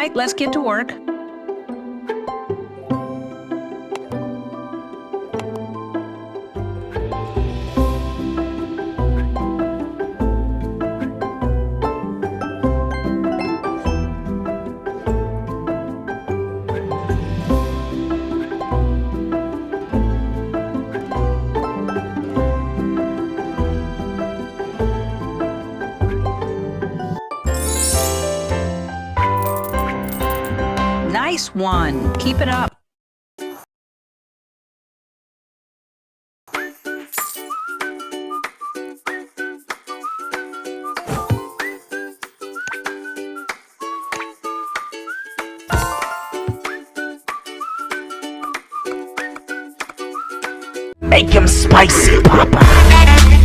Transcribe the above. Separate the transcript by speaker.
Speaker 1: right, let's get to work. Nice one. Keep it up.
Speaker 2: Make him spicy, Papa.